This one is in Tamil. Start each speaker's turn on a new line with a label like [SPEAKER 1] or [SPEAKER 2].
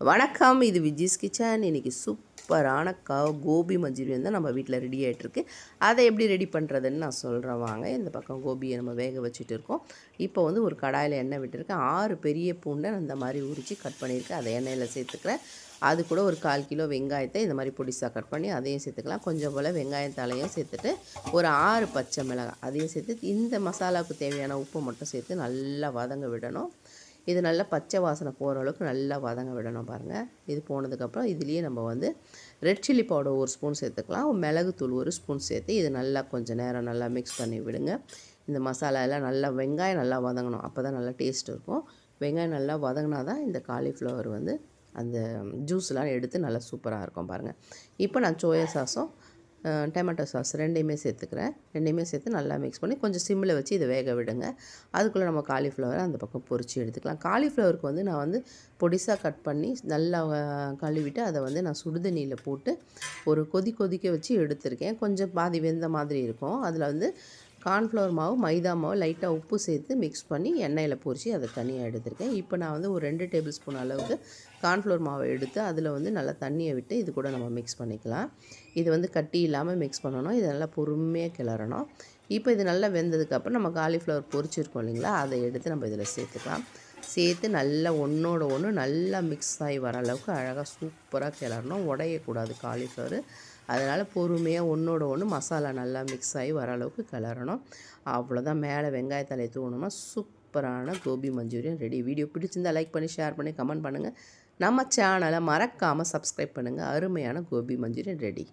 [SPEAKER 1] வணக்கம், இது விஜிஸ் கிச்சன். இன்றைக்கி சூப்பரான கோபி மஞ்சூரியன் தான் நம்ம வீட்டில் ரெடி ஆகிட்டுருக்கு. அதை எப்படி ரெடி பண்ணுறதுன்னு நான் சொல்கிறேன் வாங்க. இந்த பக்கம் கோபியை நம்ம வேக வச்சுட்டு இருக்கோம். இப்போ வந்து ஒரு கடாயில் எண்ணெய் விட்டுருக்கேன். 6 பெரிய பூண்டை இந்த மாதிரி உரித்து கட் பண்ணியிருக்கேன். அதை எண்ணெயில் சேர்த்துக்கிறேன். அது கூட ஒரு 1/4 கிலோ வெங்காயத்தை இந்த மாதிரி பொடிசாக கட் பண்ணி அதையும் சேர்த்துக்கலாம். கொஞ்சம் போல் வெங்காயம் தலையும் சேர்த்துட்டு ஒரு 6 பச்சை மிளகாய் அதையும் சேர்த்து இந்த மசாலாவுக்கு தேவையான உப்பு மட்டும் சேர்த்து நல்லா வதங்க விடணும். இது நல்லா பச்சை வாசனை போகிற அளவுக்கு நல்லா வதங்க விடணும் பாருங்கள். இது போனதுக்கப்புறம் இதுலேயே நம்ம வந்து ரெட் சில்லி பவுடர் 1 ஸ்பூன் சேர்த்துக்கலாம். மிளகுத்தூள் 1 ஸ்பூன் சேர்த்து இது நல்லா கொஞ்சம் நேரம் நல்லா மிக்ஸ் பண்ணி விடுங்க. இந்த மசாலா எல்லாம் நல்லா வெங்காயம் நல்லா வதங்கணும். அப்போ தான் நல்லா டேஸ்ட் இருக்கும். வெங்காயம் நல்லா வதங்கினா தான் இந்த காலிஃப்ளவர் வந்து அந்த ஜூஸ்லாம் எடுத்து நல்லா சூப்பராக இருக்கும் பாருங்கள். இப்போ நான் சோயா சாஸும் டொமேட்டோ சாஸ் ரெண்டையுமே சேர்த்துக்கிறேன். ரெண்டையுமே சேர்த்து நல்லா மிக்ஸ் பண்ணி கொஞ்சம் சிம்மில் வச்சு இதை வேக விடுங்க. அதுக்குள்ளே நம்ம காலிஃப்ளவரை அந்த பக்கம் பொரித்து எடுத்துக்கலாம். காலிஃப்ளவருக்கு வந்து நான் வந்து பொடிசாக கட் பண்ணி நல்லா கழுவிட்டு அதை வந்து நான் சுடுதண்ணியில் போட்டு ஒரு கொதிக்க வச்சு எடுத்திருக்கேன். கொஞ்சம் பாதி வெந்த மாதிரி இருக்கும். அதில் வந்து கார்ன்ஃப்ளவர் மாவு, மைதா மாவு, லைட்டாக உப்பு சேர்த்து மிக்ஸ் பண்ணி எண்ணெயில் பொரித்து அதை தனியாக எடுத்திருக்கேன். இப்போ நான் வந்து ஒரு 2 டேபிள் ஸ்பூன் அளவுக்கு கார்ன்ஃப்ளவர் மாவை எடுத்து அதில் வந்து நல்லா தண்ணியை விட்டு இது கூட நம்ம மிக்ஸ் பண்ணிக்கலாம். இது வந்து கட்டி இல்லாமல் மிக்ஸ் பண்ணணும். இது நல்லா பொறுமையாக கிளறணும். இப்போ இது நல்லா வெந்ததுக்கப்புறம் நம்ம காலிஃப்ளவர் பொரிச்சிருக்கோம் இல்லைங்களா, அதை எடுத்து நம்ம இதில் சேர்த்துக்கலாம். சேர்த்து நல்லா ஒன்றோட ஒன்று நல்லா மிக்ஸ் ஆகி வர அளவுக்கு அழகாக சூப்பராக கிளறணும். உடையக்கூடாது காலிஃப்ளவர். அதனால் பொறுமையாக ஒன்றோட ஒன்று மசாலா நல்லா மிக்ஸ் ஆகி வர அளவுக்கு கிளறணும். அவ்வளோதான். மேலே வெங்காயத்தலையை தூவணும்னா சூப்பரான கோபி மஞ்சூரியன் ரெடி. வீடியோ பிடிச்சிருந்தால் லைக் பண்ணி, ஷேர் பண்ணி, கமெண்ட் பண்ணுங்கள். நம்ம சேனலை மறக்காமல் சப்ஸ்கிரைப் பண்ணுங்கள். அருமையான கோபி மஞ்சூரியன் ரெடி.